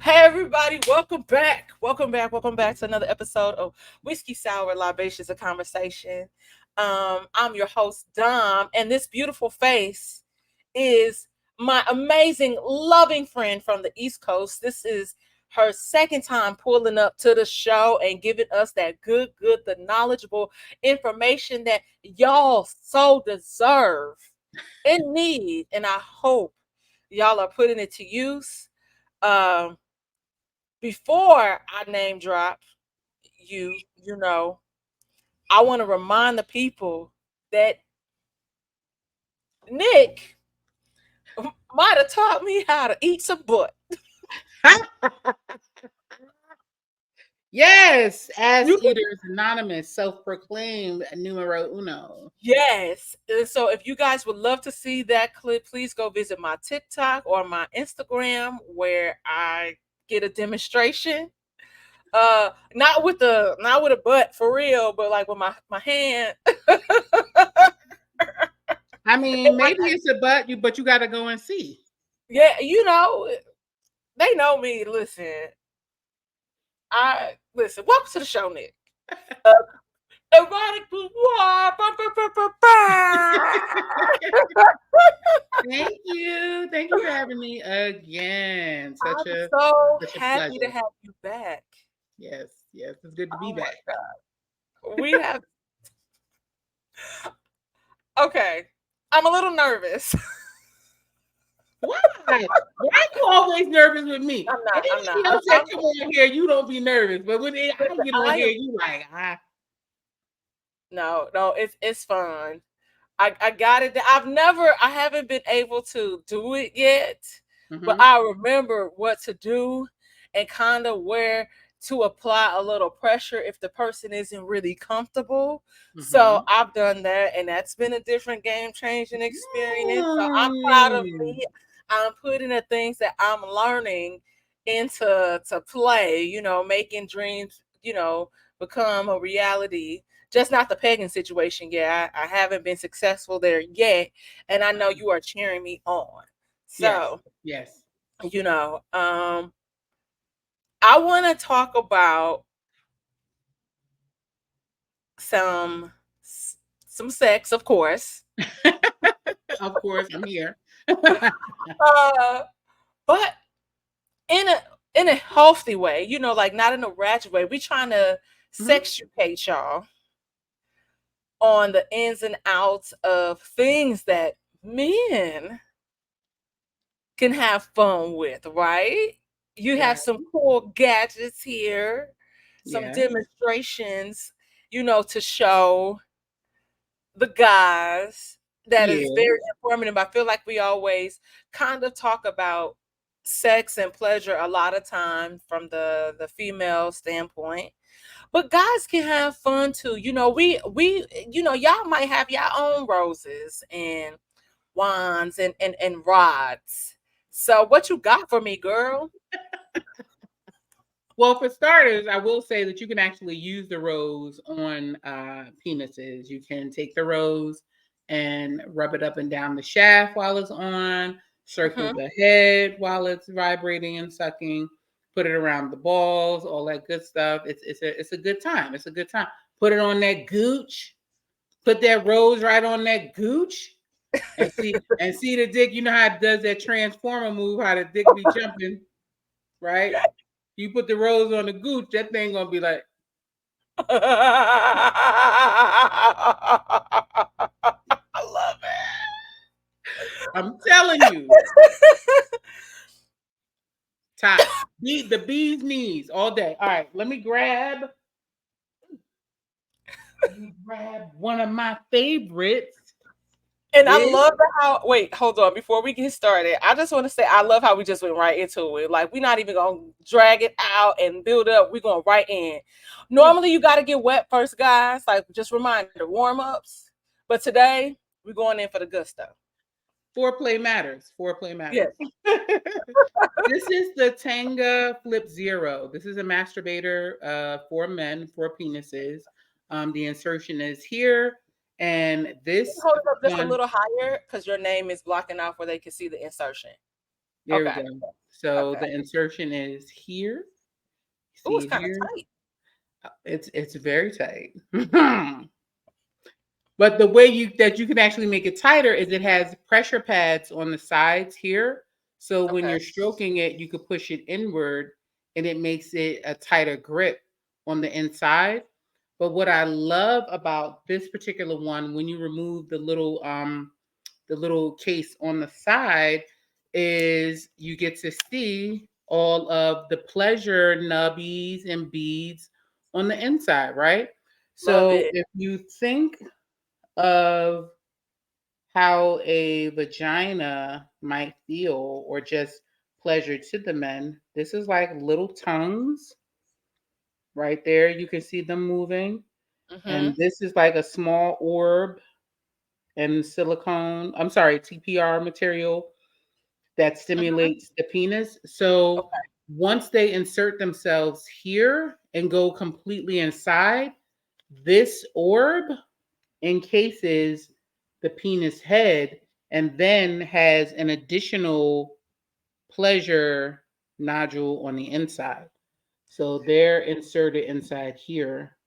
Hey everybody, welcome back. Welcome back to another episode of Whiskey Sour Libations of Conversation. I'm your host, Dom, and this beautiful face is my amazing, loving friend from the East Coast. This is her second time pulling up to the show and giving us that the knowledgeable information that y'all so deserve and need. And I hope y'all are putting it to use. Um, Before I name drop you, I want to remind the people that Nick might have taught me how to eat some butt. Yes, Ass You Eaters Anonymous, self-proclaimed numero uno. Yes. And so if you guys would love to see that clip, please go visit my TikTok or my Instagram where I get a demonstration. Not with a butt for real, but like with my hand. I mean, maybe it's a but you got to go and see. Yeah, they know me. Welcome to the show, Nick. Uh, Erotic boudoir. Ba, ba, ba, ba, ba. Thank you for having me again. Such I'm a so such a happy to pleasure. have you back. Yes, it's good to be Oh my back. God. We have, okay. I'm a little nervous. Why? Why you always nervous with me? I'm not. Anybody else that come on here, you don't be nervous. But I Listen, get on here, you like no, it's fun. I got it. I haven't been able to do it yet, but mm-hmm, I remember what to do and kind of where to apply a little pressure if the person isn't really comfortable. So mm-hmm. I've done that, and that's been a different game changing experience. So I'm proud of Mm. me. I'm putting the things that I'm learning into to play, making dreams, become a reality, just not the pagan situation. Yeah, I haven't been successful there yet, and I know you are cheering me on. Yes, So, yes. you know, um, I want to talk about some some sex, of course, Of course, I'm here. uh, but in a healthy way. Like not in a ratchet way. We trying to Mhm. sexuate y'all on the ins and outs of things that men can have fun with, right? You have Right. some cool gadgets here, some Yes. demonstrations, to show the guys that is very Yes. informative. I feel like we always kind of talk about sex and pleasure a lot of time from the female standpoint. But guys can have fun too. Y'all might have your own roses and wands and rods. So what you got for me, girl? Well, for starters, I will say that you can actually use the rose on penises. You can take the rose and rub it up and down the shaft while it's on, circle Mhm. the head while it's vibrating and sucking, put it around the balls, all that good stuff. It's a good time. It's a good time. Put it on that gooch. Put that rose right on that gooch. And see the dick. You know how it does that transformer move, how the dick be jumping, right? You put the rose on the gooch, that thing gonna be like, I love I'm telling you, it. tops. The bee's knees all day. All right, let me grab one of my favorites. And I This love how, wait, hold on. Before we get started, I just want to say I love how we just went right into it. Like, we're not even going to drag it out and build up. We're going right in. Normally, you got to get wet first, guys. Like, just reminder, warm ups. But today, we're going in for the gusto. foreplay matters. Foreplay Yes. matters. This is the Tanga Flip Zero. This is a masturbator for men, for penises. The insertion is here, and Can you this hold it up just a one. little higher? Because your name is blocking off where they can see the insertion. There we Okay. go. So Okay. the insertion is here. Oh, See it's it kind of here? tight. It's very tight. But the way you can actually make it tighter is it has pressure pads on the sides here. So when Okay. you're stroking it, you could push it inward and it makes it a tighter grip on the inside. But what I love about this particular one, when you remove the little case on the side, is you get to see all of the pleasure nubbies and beads on the inside, right? Love So it. if you think of how a vagina might feel or just pleasure to the men, this is like little tongues right there. You can see them moving. Mm-hmm. And this is like a small orb and silicone, I'm sorry, TPR material that Mm-hmm. stimulates the penis. So Okay. once they insert themselves here and go completely inside, this orb encases the penis head and then has an additional pleasure nodule on the inside. So they're inserted inside here.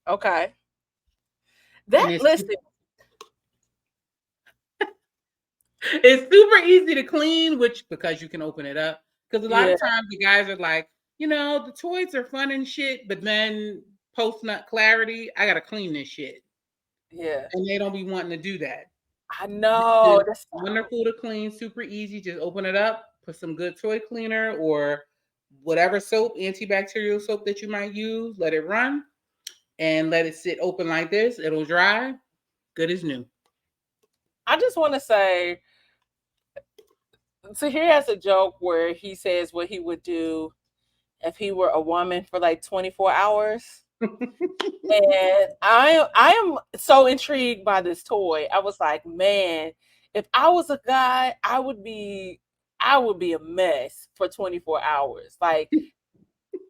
Okay. And That listen. it's super easy to clean, which because you can open it up. Because a lot Yeah. of times the guys are like, the toys are fun and shit, but then post nut clarity, I gotta clean this shit. Yeah. And they don't be wanting to do that. I This know. is wonderful to clean, super easy. Just open it up, put some good toy cleaner or whatever soap, antibacterial soap that you might use, let it run and let it sit open like this. It'll dry, good as new. I just want to say, so here has a joke where he says what he would do if he were a woman for like 24 hours. And I am so intrigued by this toy. I was like, man, if I was a guy, I would be a mess for 24 hours. Like,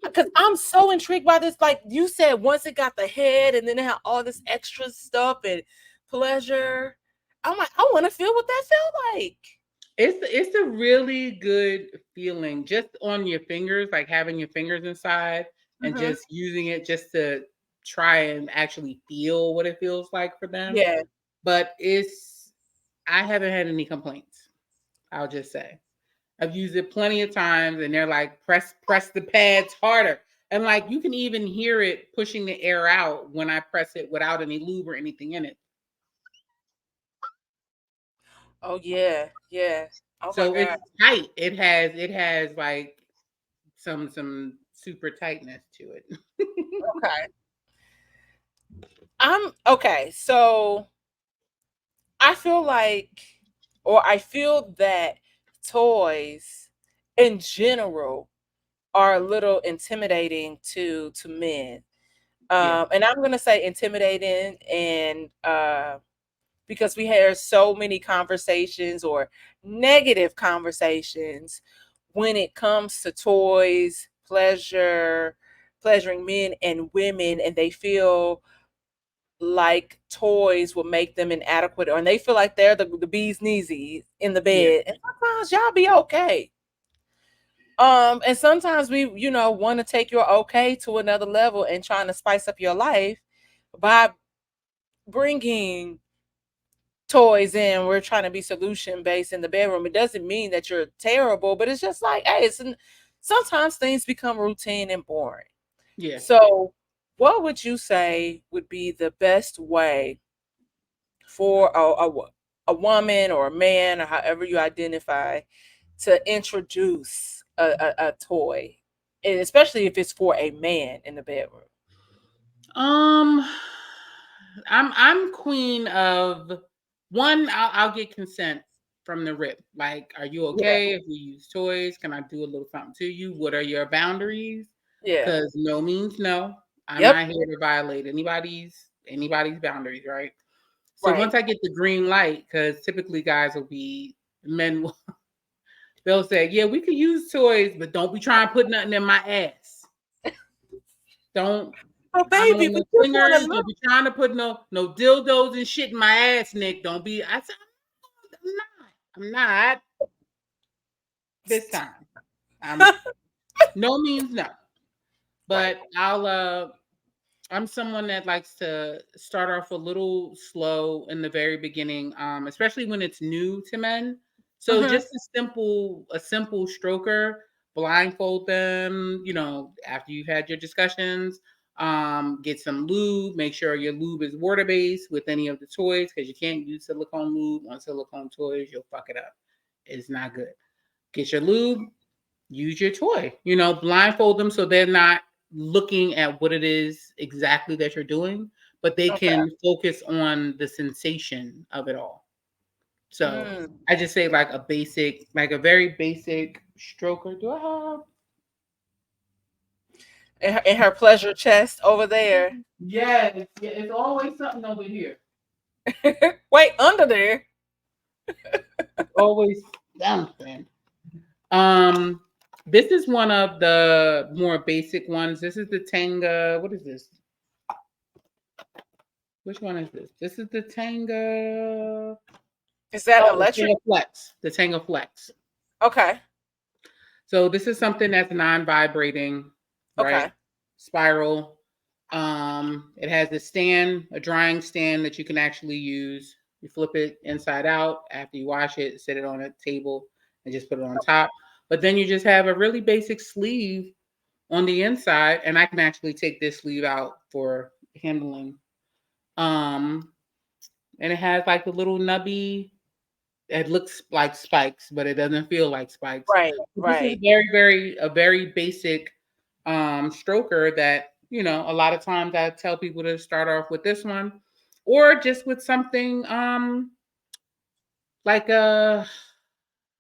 because I'm so intrigued by this. Like you said, once it got the head and then it had all this extra stuff and pleasure. I'm like, I want to feel what that felt like. It's a really good feeling just on your fingers, like having your fingers inside and Hmm. just using it just to try and actually feel what it feels like for them. Yeah. But I haven't had any complaints. I'll just say. I've used it plenty of times and they're like press the pads harder. And like you can even hear it pushing the air out when I press it without any lube or anything in it. Oh yeah. Yeah. Oh my So God. it's tight. It has like some super tightness to it. Okay. I'm okay. So I feel like, or I feel that toys in general are a little intimidating to men. Yeah. And I'm gonna say intimidating, and because we hear so many conversations or negative conversations when it comes to toys, pleasuring men and women, and they feel like toys will make them inadequate, or and they feel like they're the bee's knees in the Yeah. bed. And sometimes y'all be okay. And sometimes we, want to take your okay to another level and trying to spice up your life by bringing toys in. We're trying to be solution based in the bedroom. It doesn't mean that you're terrible, but it's just like, hey, sometimes things become routine and boring. Yeah. So, what would you say would be the best way for a woman or a man or however you identify to introduce a toy, and especially if it's for a man in the bedroom? Um, I'm queen of one. I'll get consent from the rip. Like, are you Yeah, okay if we use toys? Can I do a little something to you? What are your boundaries? yeah, Because no means no. I'm yep, not here to violate anybody's boundaries, right? So right. once I get the green light, because typically guys will be men will they'll say, yeah, we could use toys, but don't be trying to put nothing in my ass. Don't Oh, I don't baby, want we no just want to swingers. look. Don't be trying to put no dildos and shit in my ass, Nick. Don't be. I said, I'm not. I'm not. this time. I'm no means no, Right. but I'm someone that likes to start off a little slow in the very beginning, especially when it's new to men. So Mm-hmm. just a simple stroker, blindfold them, after you've had your discussions, get some lube, make sure your lube is water based with any of the toys, because you can't use silicone lube on silicone toys, you'll fuck it up. It's not good. Get your lube, use your toy. Blindfold them so they're not looking at what it is exactly that you're doing, but they Okay. can focus on the sensation of it all. So Mm. I just say like a very basic stroker. Do I have? In her pleasure chest over there. Yes, yeah, it's always something over here. Wait, under there. It's always something. Um, this is one of the more basic ones. This is the Tenga. What is this? Which one is this? This is the Tenga. Is that Oh, the electric? Tenga Flex. The Tenga Flex. Okay. So this is something that's non-vibrating, right? Okay. Spiral. It has a stand, a drying stand that you can actually use. You flip it inside out after you wash it, set it on a table, and just put it on top. But then you just have a really basic sleeve on the inside, and I can actually take this sleeve out for handling. Um, and it has like the little nubby. It looks like spikes, but it doesn't feel like spikes. Right. This is Right. a very basic stroker that, a lot of times I tell people to start off with this one or just with something like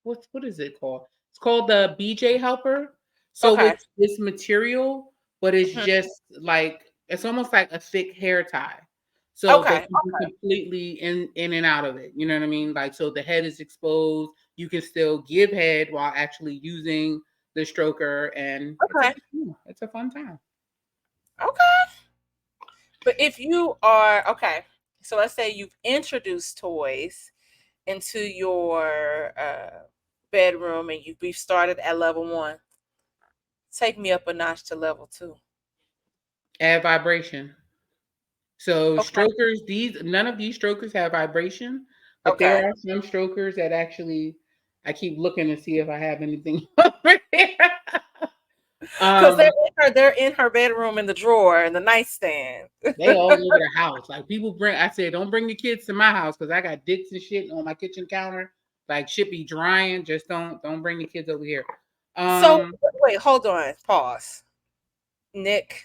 what is it called? It's called the BJ helper. So Okay. it's this material, but it's Mhm. just like it's almost like a thick hair tie. So that Okay. you can completely in and out of it. You know what I mean? Like so the head is exposed. You can still give head while actually using the stroker, and Okay. it's a fun time. Okay. But if you are okay, so let's say you've introduced toys into your bedroom and we've started at level one. Take me up a notch to level two. Add vibration. So Okay. strokers, these none of these strokers have vibration, but there Okay. are some strokers that actually I keep looking to see if I have anything over there. Because Um, they're in her bedroom in the drawer in the nightstand. they all over the house. Like people bring I said, don't bring the kids to my house because I got dicks and shit on my kitchen counter. Like shit be drying. Just don't bring the kids over here. So Um, wait, hold on, pause, Nick.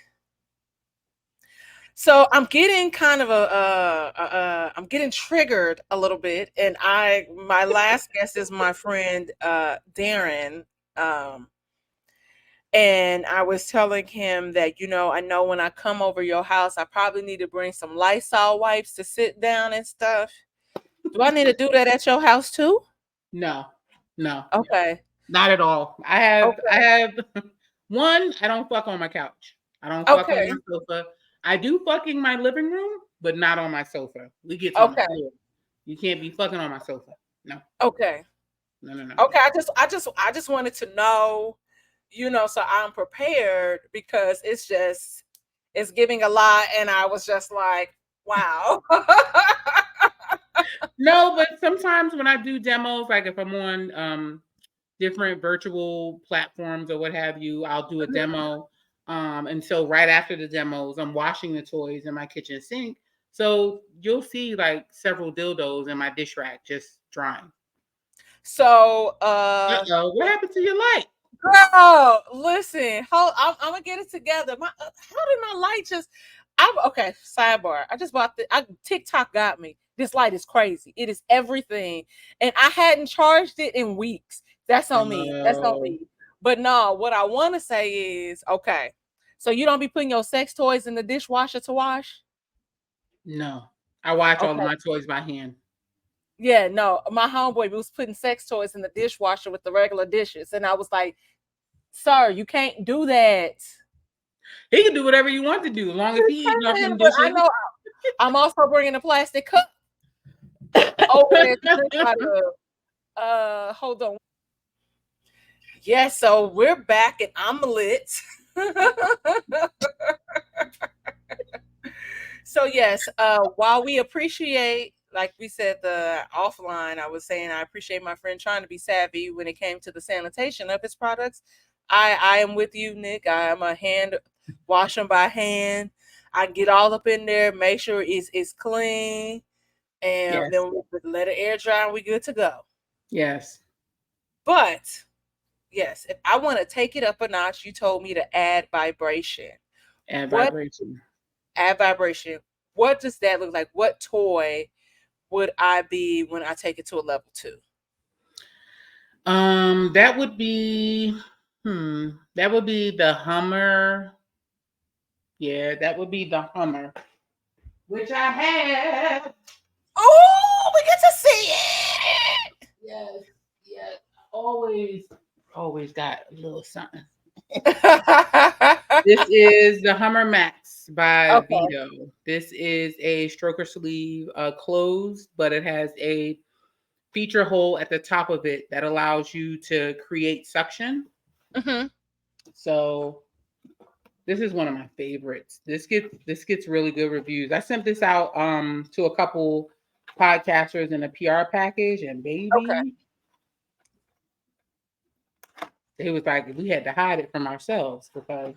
So I'm getting kind of I'm getting triggered a little bit, and my last guest is my friend Darren, um, and I was telling him that I know when I come over your house, I probably need to bring some Lysol wipes to sit down and stuff. Do I need to do that at your house too? no, no, Okay, not at all. I okay, have one, I don't fuck on my couch. I don't fuck on okay, my sofa. I do fuck in my living room, but not on my sofa. We get on the okay, floor. You can't be fucking on my sofa. No, okay, no, no, no, no. okay. I just wanted to know, so I'm prepared because it's giving a lot, and I was just like, wow. No, but sometimes when I do demos, like if I'm on different virtual platforms or what have you, I'll do a demo. And so right after the demos, I'm washing the toys in my kitchen sink. So you'll see like several dildos in my dish rack just drying. So, Uh-oh, what happened to your light? girl, listen, hold, I'm gonna get it together. How did my light just? I'm okay. Sidebar. I just bought TikTok got me. This light is crazy. It is everything, and I hadn't charged it in weeks. That's on me. That's on Oh, me. But no, what I want to say is okay. So you don't be putting your sex toys in the dishwasher to wash? no. I watch all of Okay. my toys by hand. Yeah, no. My homeboy was putting sex toys in the dishwasher with the regular dishes, and I was like, "Sir, you can't do that." He can do whatever you want to do as long as he eating off them But I dishes. know I'm also bringing a plastic cup over there to drink out of. Hold on. Yeah, so we're back and I'm lit. So yes, while we appreciate, like we said the offline, I was saying I appreciate my friend trying to be savvy when it came to the sanitation of his products. I am with you, Nick. I am a hand wash them by hand. I get all up in there, make sure it's clean, and Yes. then we let it air dry and we good to go. Yes. But yes, if I want to take it up a notch, you told me to add vibration. And What vibration. add vibration? What does that look like? What toy would I be when I take it to a level two? That would be that would be the Hummer. Yeah, that would be the Hummer, which I have. Oh, we get to see it. Yes, yes. Always, always got a little something. This is the Hummer Max by Okay. Vito. This is a stroker sleeve, closed, but it has a feature hole at the top of it that allows you to create suction. Hmm. So this is one of my favorites. This gets really good reviews. I sent this out to a couple podcasters in a PR package, and Okay. baby, it was like we had to hide it from ourselves because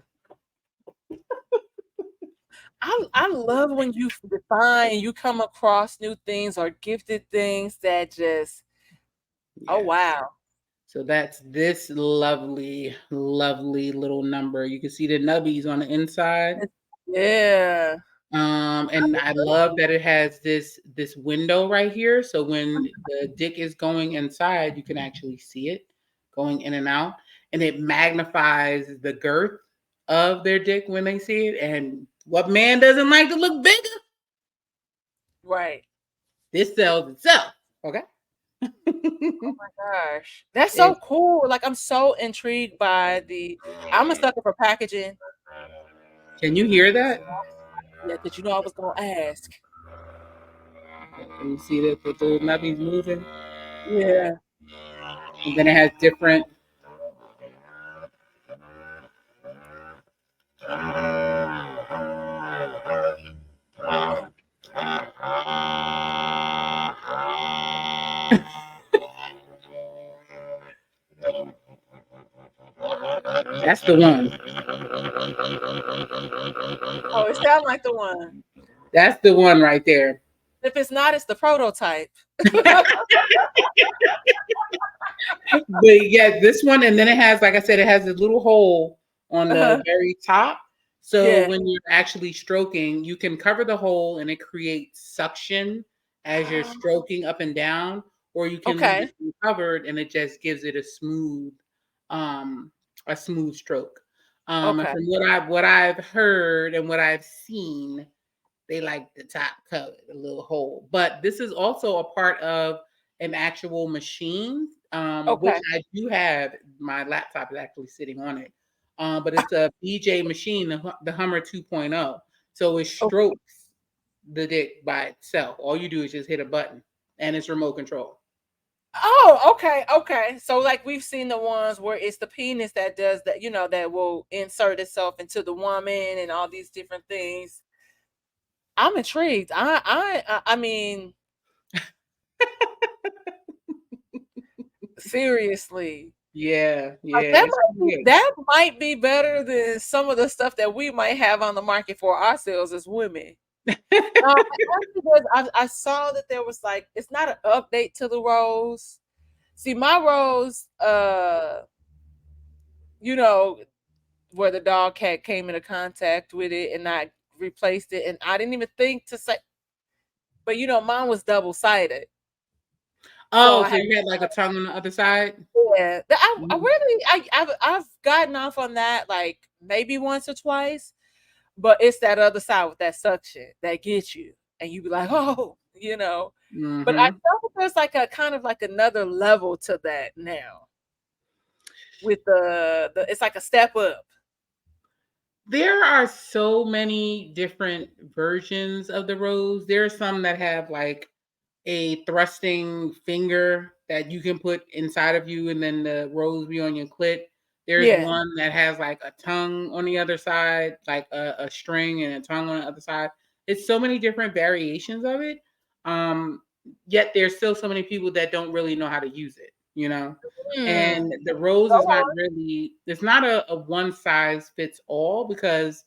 I love when you define, you come across new things or gifted things that just, oh yes. wow. So that's this lovely, lovely little number. You can see the nubbies on the inside. Yeah. And I love that it has this window right here. So when the dick is going inside, you can actually see it going in and out. And it magnifies the girth of their dick when they see it. And what man doesn't like to look bigger? Right. This sells itself. Okay. Gosh, that's so It's, cool. Like I'm so intrigued by the. I'm a sucker for packaging. can you hear that? Yeah, because you know I was gonna ask. Can you see that the little nubbies moving? Yeah. And then it has different. That's the one. Oh, it sounds like the one. That's the one right there. If it's not, it's the prototype. But yeah, this one, and then it has, like I said, it has a little hole on the Uh-huh. very top. So Yeah. when you're actually stroking, you can cover the hole and it creates suction as you're stroking up and down, or you can leave it Okay. uncovered and it just gives it um, a smooth stroke. And Okay. from what I've heard and what I've seen, they like the top covered, a little hole. But this is also a part of an actual machine, which Okay. I do have. My laptop is actually sitting on it. But it's a BJ machine, the Hummer 2.0. So it Oh, strokes the dick by itself. All you do is just hit a button and it's remote control. oh, okay, okay. So like we've seen the ones where it's the penis that does that, that will insert itself into the woman and all these different things. I'm intrigued. I mean, seriously. Yeah, Like yeah, it's pretty good. that might be better than some of the stuff that we might have on the market for ourselves as women. Because I saw that there was like it's not an update to the rose. See, my rose, you know, where the dog cat came into contact with it, and I replaced it, and I didn't even think to say, but mine was double sided, so Oh, I so had. you had like a tongue on the other side? Yeah, I Mhm. really I've gotten off on that like maybe once or twice, but it's that other side with that suction that gets you, and you be like, oh, But I Mhm. know there's like a kind of like another level to that now with the it's like a step up. There are so many different versions of the rose. There are some that have like a thrusting finger that you can put inside of you, and then the rose be on your clit. There's Yeah. one that has like a tongue on the other side, like a string and a tongue on the other side. It's so many different variations of it. Um, Yet there's still so many people that don't really know how to use it, you know. Hmm. And the rose Go is not on. really, it's not a one size fits all, because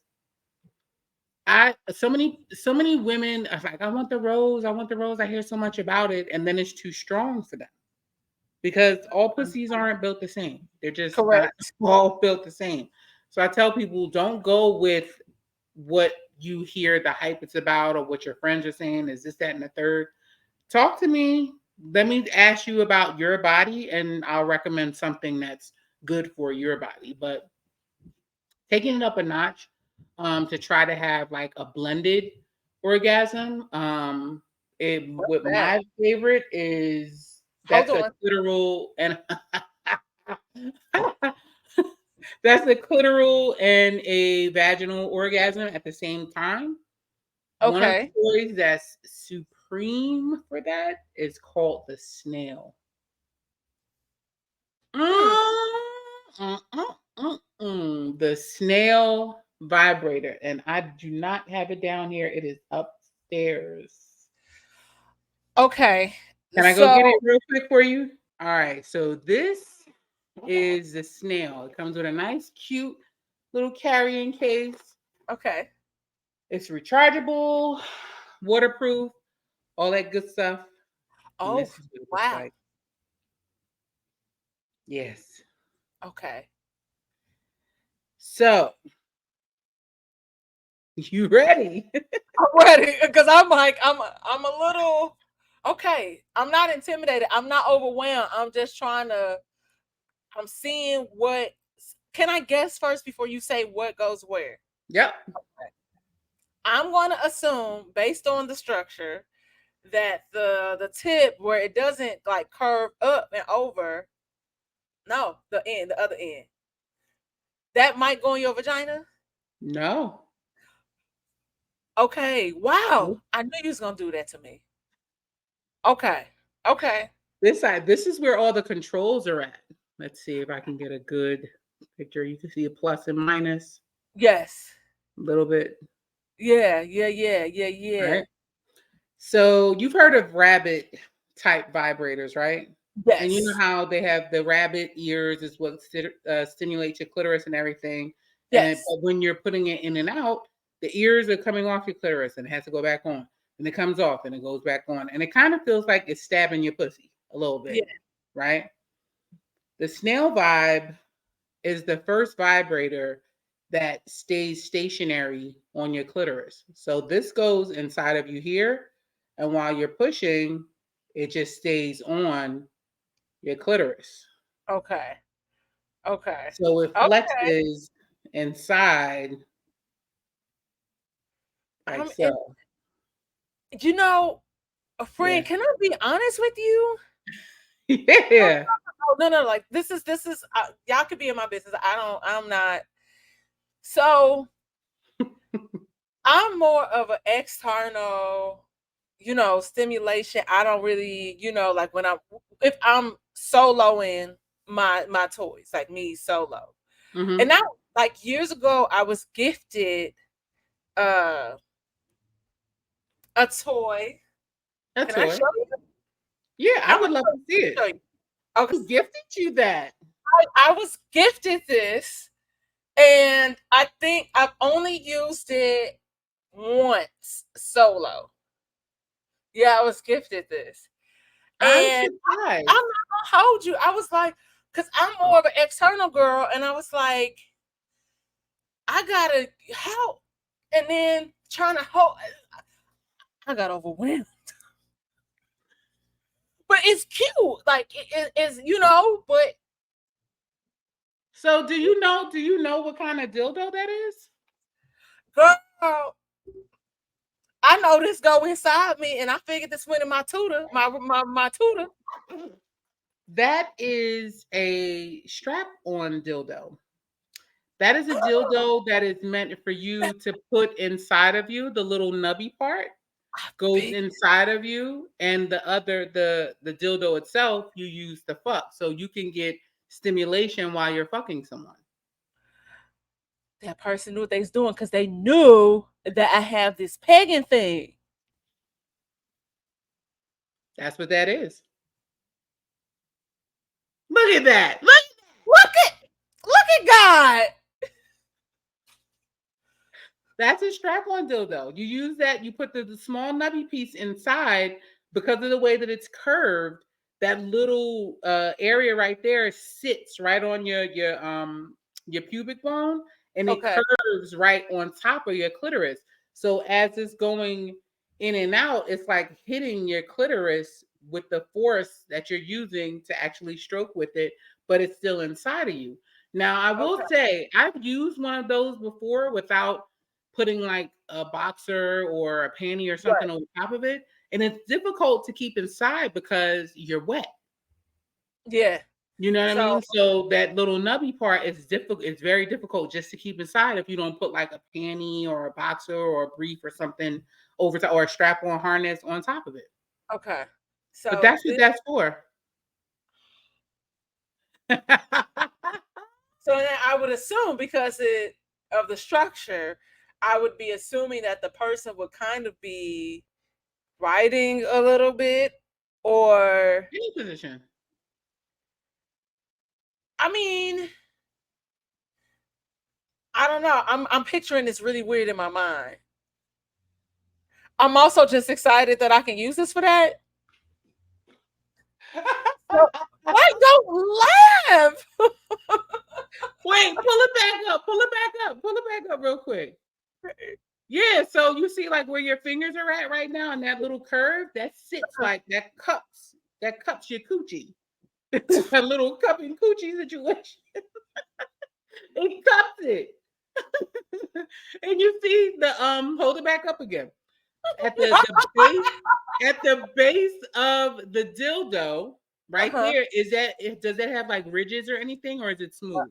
I so many women are like, I want the rose, I want the rose. I hear so much about it, and then it's too strong for them, because all pussies aren't built the same. They're just not Correct. all built the same. So I tell people, don't go with what you hear the hype is about, or what your friends are saying is this, that, and the third. Talk to me. Let me ask you about your body, and I'll recommend something that's good for your body. But taking it up a notch, to try to have like a blended orgasm. What's What that? my favorite is, Hold that's a on. clitoral and that's a clitoral and a vaginal orgasm at the same time. One of Okay. the toys that's supreme for that is called the snail. Hmm. The snail vibrator, and I do not have it down here. It is upstairs. Okay. Can I go get it So, real quick for you? All right. So this is the snail. It comes with a nice, cute little carrying case. okay. It's rechargeable, waterproof, all that good stuff. And Oh, this is what it looks wow. like. Yes. Okay. So you ready? I'm ready because I'm like I'm a little okay. I'm not intimidated. I'm not overwhelmed. I'm just trying to. I'm seeing what. Can I guess first before you say what goes where? Yep. I'm going to assume, based on the structure, that the tip where it doesn't like curve up and over. No, the end, the other end. That might go in your vagina. No. Okay. Wow. I knew you was gonna do that to me. Okay. Okay. This side, this is where all the controls are at. Let's see if I can get a good picture. You can see a plus and minus Yes. a little bit, Yeah. Yeah. Yeah. Yeah. Yeah. right? So you've heard of rabbit type vibrators, right? And you know Yes. how they have the rabbit ears is what stimulates your clitoris and everything. And Yes. but when you're putting it in and out, the ears are coming off your clitoris and it has to go back on. And it comes off and it goes back on. And it kind of feels like it's stabbing your pussy a little Yeah. bit, right? The snail vibe is the first vibrator that stays stationary on your clitoris. So this goes inside of you here, and while you're pushing, it just stays on your clitoris. Okay. Okay. So it Okay. flexes inside like And so. you know, a friend, Yeah. can I be honest with you? Yeah. No, no, like this is y'all could be in my business. I'm not. So I'm more of an external, stimulation. I don't really, like when if I'm soloing my toys, like me solo. And Hmm. now, like years ago, I was gifted uh a toy. A Can I toy. show you? Yeah, I I'm gonna would love to see show it. you. Okay. Who gifted you that? I was gifted this, and I think I've only used it once solo. Yeah, I was gifted this. I'm And I'm surprised. not gonna hold you. I was like, because I'm more of an external girl, and I was like, I gotta help. And then trying to hold, I got overwhelmed. But it's cute. Like, it's, but So do you know what kind of dildo that is? girl, I know this go inside me, and I figured this went in my tutor, my tutor. That is a strap-on dildo. That is a Oh, dildo that is meant for you to put inside of you, the little nubby part. goes Big. inside of you, and the other, the dildo itself, you use to fuck, so you can get stimulation while you're fucking someone. That person knew what they was doing because they knew that I have this pagan thing. That's what that is. Look at that. Look. Look at God. That's a strap-on dildo. You use that, you put the small nubby piece inside because of the way that it's curved. That little area right there sits right on your pubic bone, and it Okay. curves right on top of your clitoris. So as it's going in and out, it's like hitting your clitoris with the force that you're using to actually stroke with it, but it's still inside of you. Now, I will Okay. say I've used one of those before without putting like a boxer or a panty or Right. something on top of it. And it's difficult to keep inside because you're wet. Yeah. You know what I So mean? So that little nubby part is difficult. It's very difficult just to keep inside if you don't put like a panty or a boxer or a brief or something over to, or a strap on harness on top of it. okay. But So that's what this that's for. so then I would assume because it of the structure, I would be assuming that the person would kind of be writing a little bit, or Any position. I mean, I don't know. I'm picturing this really weird in my mind. I'm also just excited that I can use this for that. So why don't laugh? Wait, pull it back up. Pull it back up. Pull it back up real quick. Yeah, so you see like where your fingers are at right now and that little curve that sits like that cups your coochie. That little cupping coochie situation. It cups it. And you see the hold it back up again. At the base of the dildo right Uh-huh. there, does that have like ridges or anything, or is it smooth?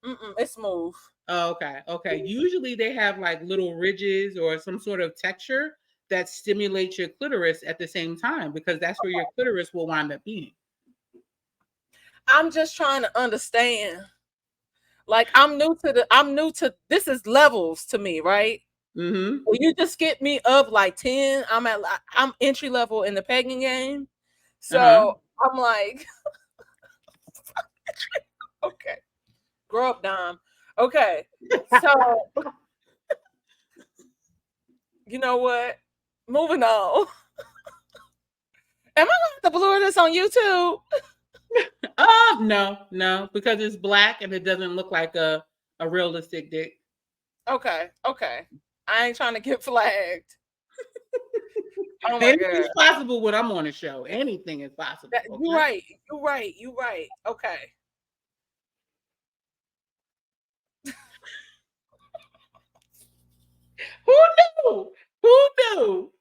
Mm-mm, it's smooth. Oh, okay. Okay. Usually they have like little ridges or some sort of texture that stimulates your clitoris at the same time because that's where your clitoris will wind up being. I'm just trying to understand. Like I'm new to this is levels to me, right? Mm-hmm. Will you just get me up like 10? I'm entry level in the pegging game. Uh-huh. So I'm like, okay, grow up, Dom. Okay. So you know what? Moving on. Am I gonna have to blur this on YouTube? No, no, because it's black and it doesn't look like a realistic dick. Okay, okay. I ain't trying to get flagged. Oh my god. Anything's possible when I'm on a show. Anything is possible. You're Okay. right. You're right. You're right. Okay. Who knew? Who knew?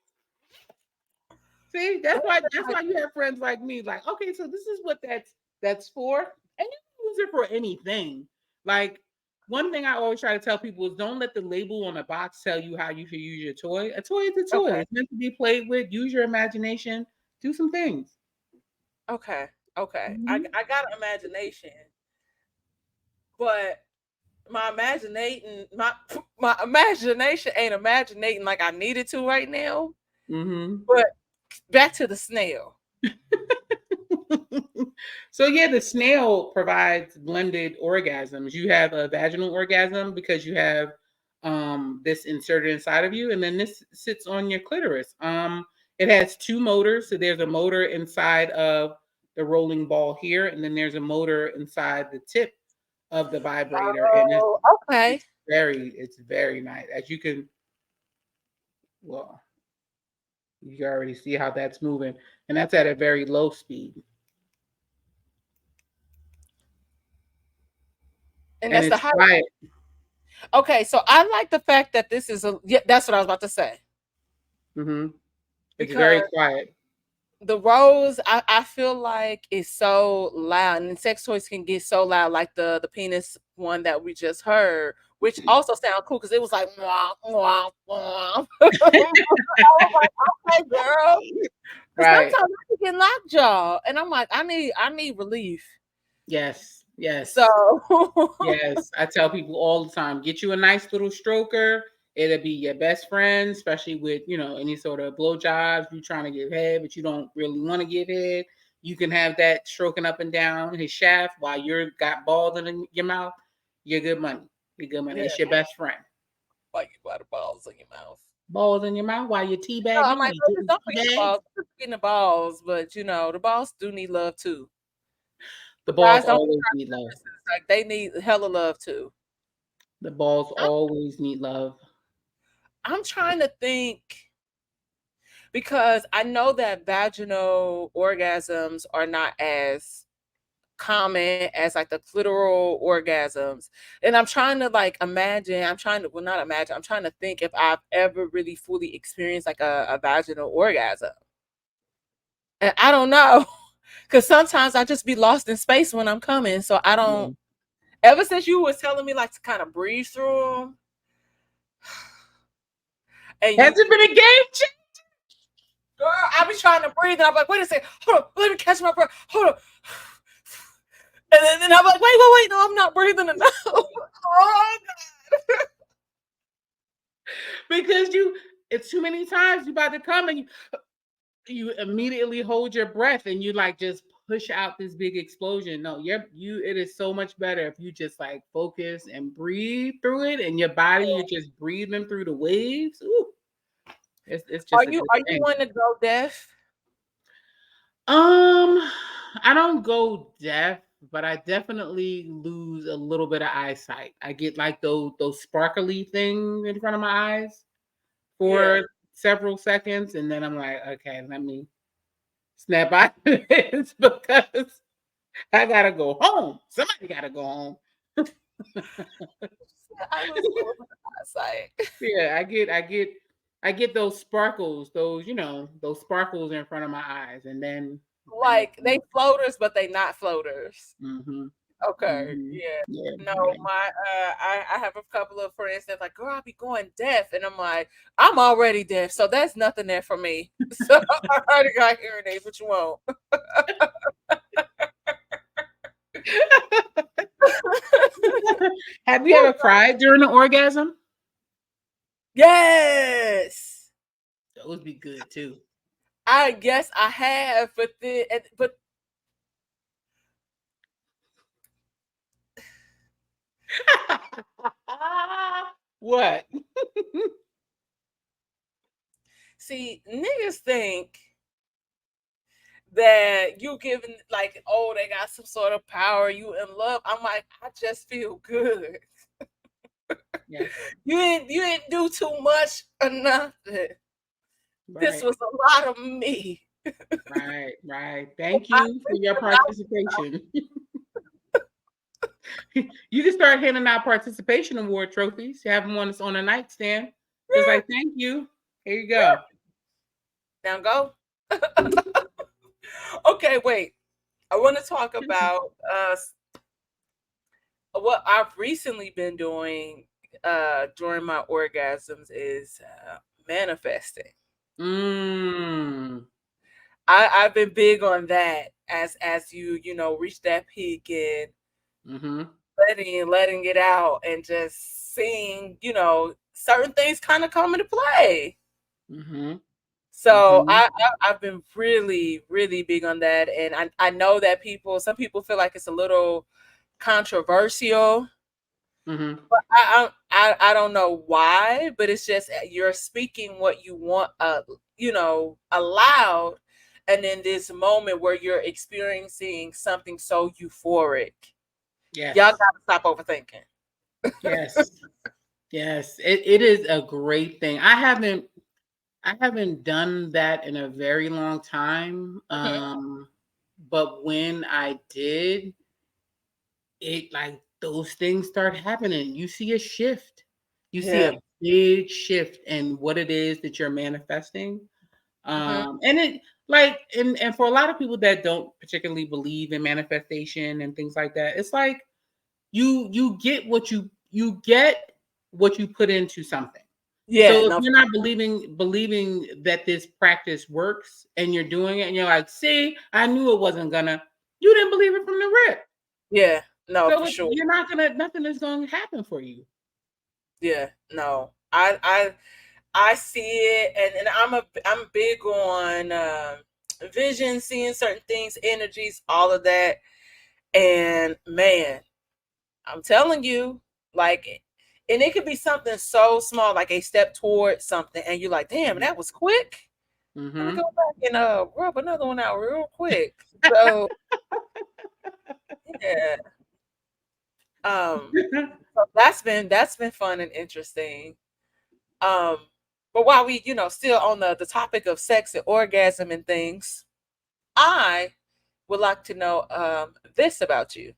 See, that's why you have friends like me. Like, okay, so this is what that's for, and you can use it for anything. Like one thing I always try to tell people is don't let the label on a box tell you how you should use your toy. A toy is a toy. Okay. It's meant to be played with. Use your imagination. Do some things. Okay. Okay. Mhm. I got imagination, but my imagination ain't imaginating like I needed to right now. Mhm. But back to the snail. So yeah, the snail provides blended orgasms. You have a vaginal orgasm because you have this inserted inside of you, and then this sits on your clitoris. It has two motors. So there's a motor inside of the rolling ball here, and then there's a motor inside the tip of the vibrator, and Oh, okay. it's very nice. As you can, well, you can already see how that's moving, and that's at a very low speed, And and that's the it's high. quiet. Okay, so I like the fact that this is a yeah, that's what I was about to say. Hmm. It's very Because quiet. The rose, I feel like is so loud, and sex toys can get so loud, like the penis one that we just heard, which also sound cool because it was like wah, wah, wah. I was like, okay, girl. Because Right. sometimes I can get lockjaw, and I'm like, I need relief. Yes. So Yes. Yes, I tell people all the time, get you a nice little stroker. It'll be your best friend, especially with, any sort of blowjobs. You trying to give head, but you don't really want to give head. You can have that stroking up and down his shaft while you're got balls in your mouth. You're good money. You're good money. yeah, It's your best friend. like you got the balls in your mouth. Balls in your mouth while you're No, I'm teabagging, while like, you're just getting don't forget the teabagged. balls. Just forgetting the balls, but the balls do need love too. The balls Guys don't be always trying need to love. like they need hella love too. The balls I'm, always need love. I'm trying to think because I know that vaginal orgasms are not as common as like the clitoral orgasms. And I'm trying to like imagine, I'm trying to, well, not imagine, I'm trying to think if I've ever really fully experienced like a vaginal orgasm. And I don't know. Because sometimes I just be lost in space when I'm coming. So I Yeah. don't, ever since you was telling me like to kind of breathe through them, and Has it been a game changer? girl, I be trying to breathe, and I'm like, wait a second, hold on, let me catch my breath, hold on. And then I'm like, wait, no, I'm not breathing enough. Oh, Because it's too many times you about to come and you immediately hold your breath and you like just push out this big explosion. No, it is so much better if you just like focus and breathe through it, and your body, you're just breathing through the waves. Ooh, it's are just a you good are you thing. one to go deaf? Um, I don't go deaf, but I definitely lose a little bit of eyesight. I get like those sparkly things in front of my eyes Yeah. for several seconds, and then I'm like, okay, let me snap out of this because I gotta go home. Somebody gotta go home. I lose a little bit of eyesight. Yeah, I get those sparkles, those sparkles in front of my eyes, and then it's Like they floaters, but they not floaters. mm-hmm, Okay, mm-hmm. yeah. Yeah, No, yeah. I have a couple of friends that's like, girl, I'll be going deaf. And I'm like, I'm already deaf, so that's nothing there for me. So I already got hearing aids. What you want? Have you ever cried during an orgasm? Yes. Those be good too. I guess I have, but What? see, niggas think that you giving like, oh, they got some sort of power, you in love. I'm like, I just feel good. Yes. You didn't do too much or nothing. This Right. was a lot of me. Right. Right. I Thank you for your participation. You can start handing out participation award trophies. You have them on a nightstand. Just yeah, like, thank you. Here you yeah. go. Now go. Okay, wait. I want to talk about what I've recently been doing during my orgasms is manifesting. Mm. I've been big on that as you reach that peak and Mm-hmm. letting it out and just seeing certain things kind of come into play. Mm-hmm. So Mm-hmm. I've been really big on that, and I know that some people feel like it's a little controversial, Mm-hmm. but I don't know why, but it's just you're speaking what you want, aloud, and in this moment where you're experiencing something so euphoric, y'all Yes. gotta stop overthinking. Yes. Yes. It is a great thing. I haven't done that in a very long time. Mhm. But when I did, it like those things start happening. You see a shift. You see Yeah. a big shift in what it is that you're manifesting. Mhm. And it like and for a lot of people that don't particularly believe in manifestation and things like that, it's like you get what you put into something. Yeah, So if no, you're not believing that this practice works and you're doing it and you're like, see, I knew it wasn't gonna, you didn't believe it from the rip. yeah, no, So for sure. you're not gonna, nothing is going to happen for you. Yeah, no. I see it, and I'm big on vision, seeing certain things, energies, all of that. And man, I'm telling you, like, and it could be something so small, like a step towards something, and you're like, damn, that was quick. Let me Mm-hmm. go back and rub another one out real quick. So yeah, um, so that's been fun and interesting. Um, but while we, still on the topic of sex and orgasm and things, I would like to know this about you.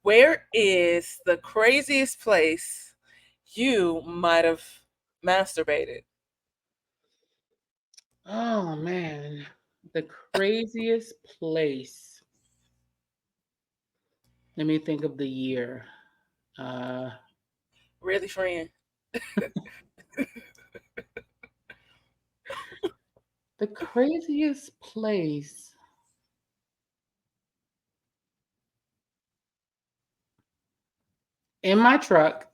Where is the craziest place you might have masturbated? Oh man, the craziest place. Let me think of the year. Uh, Really, friend? the craziest place in my truck.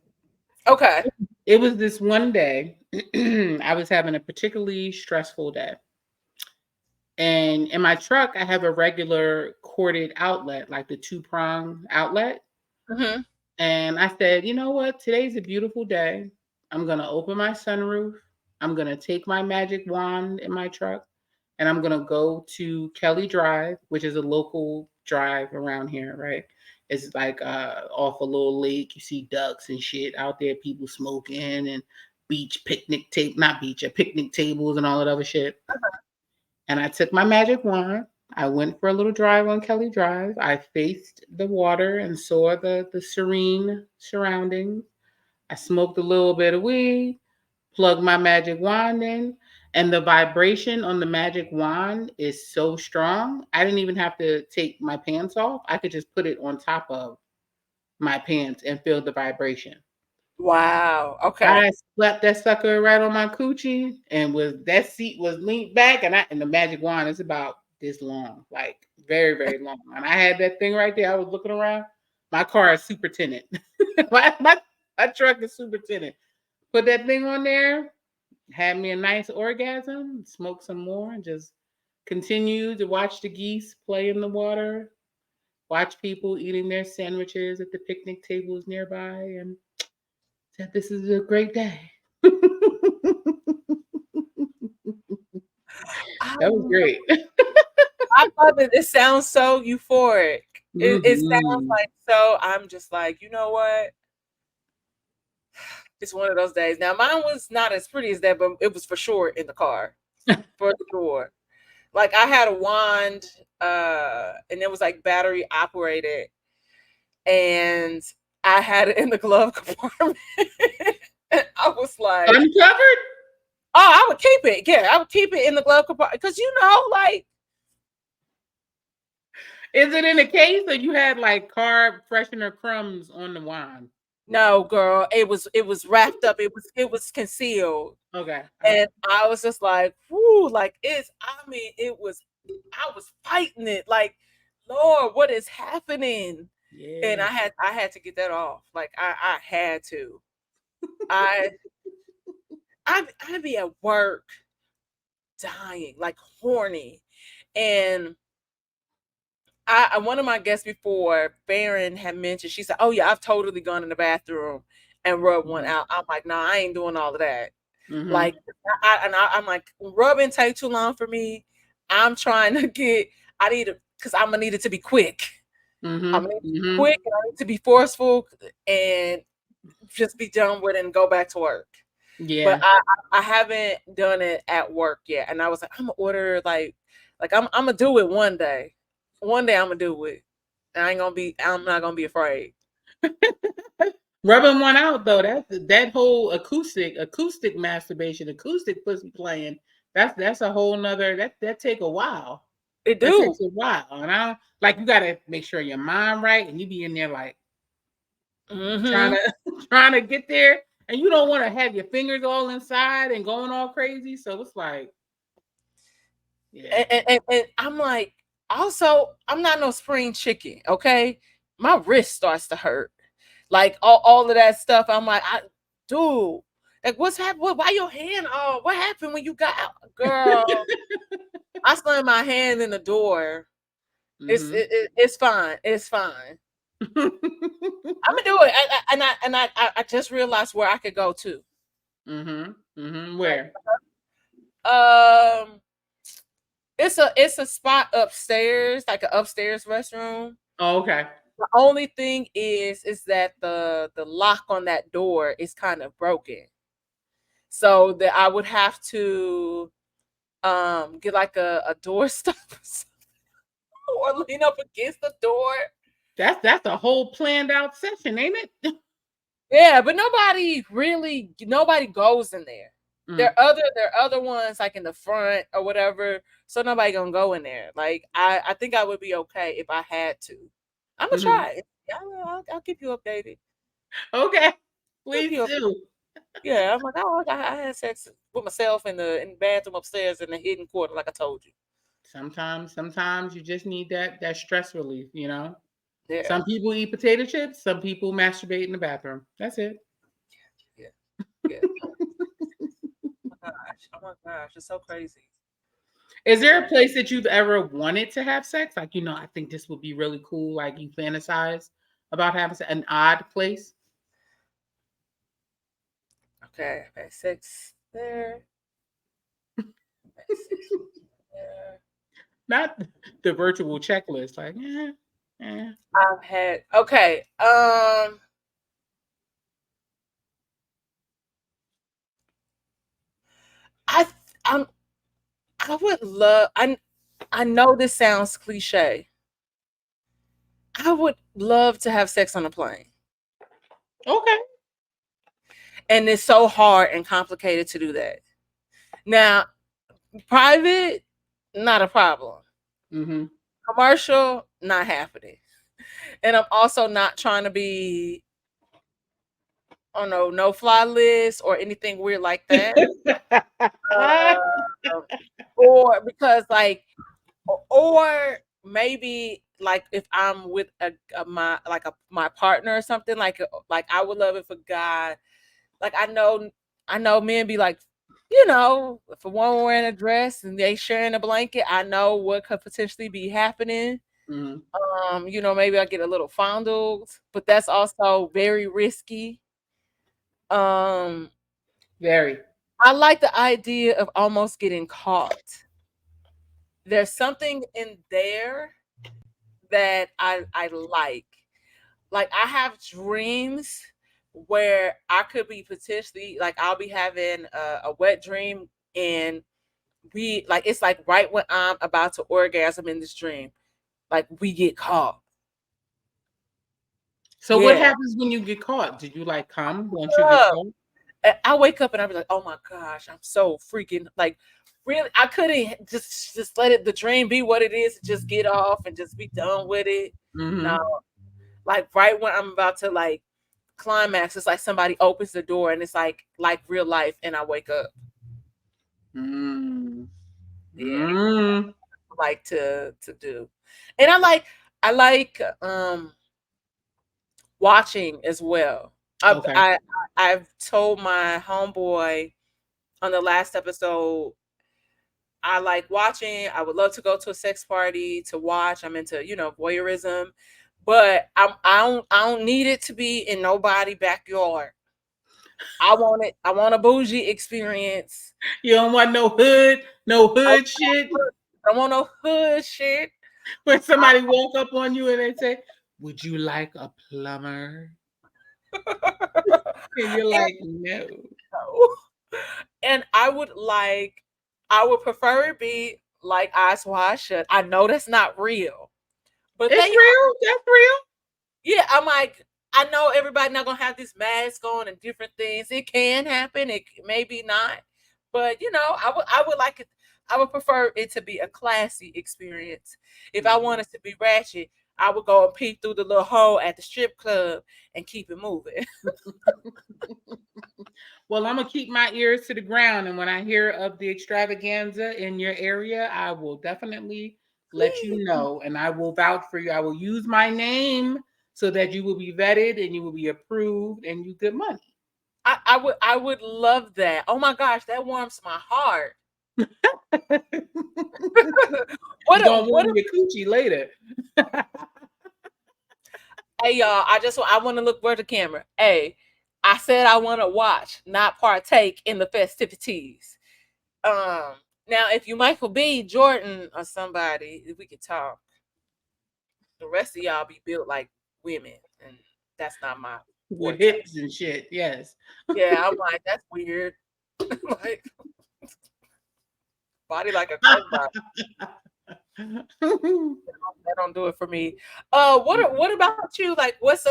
Okay. It was this one day. I was having a particularly stressful day. And in my truck, I have a regular corded outlet, like the two-prong outlet. Mm-hmm. And I said, you know what? Today's a beautiful day. I'm going to open my sunroof. I'm going to take my magic wand in my truck and I'm going to go to Kelly Drive, which is a local drive around here, right? It's like off a little lake. You see ducks and shit out there, people smoking and beach picnic tape, not beach, picnic tables and all that other shit. And I took my magic wand. I went for a little drive on Kelly Drive. I faced the water and saw the serene surroundings. I smoked a little bit of weed, plugged my magic wand in, and the vibration on the magic wand is so strong. I didn't even have to take my pants off. I could just put it on top of my pants and feel the vibration. Wow. Okay. I slapped that sucker right on my coochie, and was that seat was leaned back, and the magic wand is about this long, like very very long. And I had that thing right there. I was looking around. My car is super tinted. My truck is super tinted. Put that thing on there. Had me a nice orgasm. Smoked some more, and just continued to watch the geese play in the water. Watch people eating their sandwiches at the picnic tables nearby, and said, "This is a great day." I That was great. I love it. It sounds so euphoric. It sounds Mhm. like so. I'm just like, you know what? It's one of those days. Now, mine was not as pretty as that, but it was for sure in the car, for sure. Like I had a wand, and it was like battery operated, and I had it in the glove compartment. And I was like, Uncovered? oh, I would keep it. Yeah, I would keep it in the glove compartment because like Is it in a case or you had like car freshener crumbs on the wine? no, girl, it was wrapped up. It was concealed, Okay. Okay. and I was just like, whoo, like it's. I mean, it was. I was fighting it, like, Lord, what is happening? And Yeah. I had to get that off. Like I had to. I I'd be at work dying, like horny, and one of my guests before, Baron, had mentioned, she said, "Oh yeah, I've totally gone in the bathroom and rubbed one Mhm. out." I'm like, "No, I ain't doing all of that." Like, Mhm. I'm like, rubbing take too long for me. I'm trying to get. I need to, because I'm gonna need it to be quick. I'm Mhm. gonna need it to be Mhm. quick, and I need to be forceful, and just be done with it and go back to work. But Yeah. I haven't done it at work yet, and I was like, I'm gonna order like I'm gonna do it one day. One day I'm gonna do it. And I'm not gonna be afraid. Rubbing one out though, that whole acoustic masturbation, acoustic pussy playing. That's a whole nother that take a while. It That do. takes a while, and I like you got to make sure your mind right, and you be in there like trying Mm-hmm. to trying to get there, and you don't want to have your fingers all inside and going all crazy. So it's like, yeah. And I'm like, also, I'm not no spring chicken, okay? My wrist starts to hurt. Like all of that stuff. I'm like, dude, like what's happened? Why your hand? Oh, what happened when you got out? Girl? I slammed my hand in the door. Hmm. It's fine. It's fine. I'm gonna do it. I just realized where I could go to. Hmm. Hmm. Where? Um, it's a spot upstairs, like an upstairs restroom. Oh, okay. The only thing is that the lock on that door is kind of broken. So that I would have to get like a door stop or lean up against the door. That's a whole planned out session, ain't it? Yeah, but nobody goes in there. Mm, There are other ones like in the front or whatever. So nobody gonna go in there. Like I think I would be okay if I had to. I'm gonna hmm. try it. Yeah, I'll keep you updated. Okay, Keep please you up. do. Yeah, I'm like, oh, I had sex with myself in the bathroom upstairs in the hidden corner, like I told you. Sometimes you just need that stress relief. Yeah, Some people eat potato chips. Some people masturbate in the bathroom. That's it. yeah, yeah. Oh my gosh, oh my gosh, it's so crazy. Is there a So place that you've ever wanted to have sex? Like, I think this would be really cool. Like, you fantasize about having an odd place. okay, I've had sex there. I've had sex there. Not the virtual checklist. Like, eh. I've had okay. I I'm I would love. I know this sounds cliche. I would love to have sex on a plane, Okay. and it's so hard and complicated to do that. Now, private, not a problem. Mm-hmm. Commercial, not happening. And I'm also not trying to be on no fly list or anything weird like that. Um, or because like, or maybe like if I'm with my partner or something like I would love if a guy like I know men be like, if a woman wearing a dress and they sharing a blanket, I know what could potentially be happening. Hmm. Maybe I get a little fondled, but that's also very risky. Um, Very. I like the idea of almost getting caught. There's something in there that I like. Like I have dreams where I could be potentially like I'll be having a wet dream and we like it's like right when I'm about to orgasm in this dream, like we get caught. So what Yeah. happens when you get caught? Did you like come once you get caught? I wake up and I be like, "Oh my gosh, I'm so freaking like really I couldn't just let it the dream be what it is, just get off and just be done with it." No, Mm-hmm. like right when I'm about to like climax, it's like somebody opens the door and it's like real life and I wake up. Mm. Yeah, Mm. I like to do. And I like watching as well. Okay. I've told my homeboy on the last episode I like watching. I would love to go to a sex party to watch. I'm into, voyeurism, but I don't need it to be in nobody backyard. I want a bougie experience. You don't want no I hood shit. don't want no hood shit. When I somebody walk up on you and they say, "Would you like a plumber?" And you're and, like, "No." and I would prefer it be like Eyes Wide Shut. I know that's not real, but It's they real. That's real. yeah, I'm like, I know everybody not gonna have this mask on and different things. It can happen. It maybe not, but I would like it. I would prefer it to be a classy experience. If I Mhm. wanted to be ratchet, I would go and peek through the little hole at the strip club and keep it moving. Well, I'm gonna keep my ears to the ground, and when I hear of the extravaganza in your area, I will definitely let you Please. know, and I will vouch for you. I will use my name so that you will be vetted and you will be approved, and you good money. I would love that. Oh my gosh, that warms my heart. You gonna What warm your coochie later. Hey y'all, I want to look where the camera. Hey, I said I want to watch, not partake in the festivities. Um, Now if you Michael B. Jordan or somebody, if we could talk. The rest of y'all be built like women, and that's not my With forte. hips and shit. Yes. Yeah, I'm like that's weird. Like body like a crocodile. That don't do it for me. What about you? Like, what's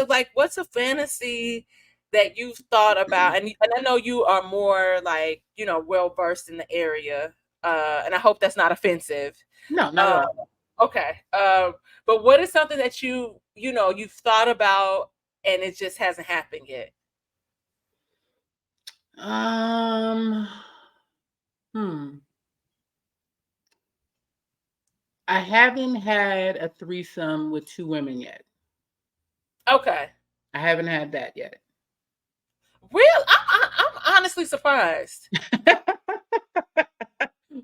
a fantasy that you've thought about? And I know you are more like well versed in the area. And I hope that's not offensive. No, not at Uh, all. okay. But what is something that you've thought about and it just hasn't happened yet? Um, hmm. I haven't had a threesome with two women yet. Okay. I haven't had that yet. Real? I'm honestly surprised.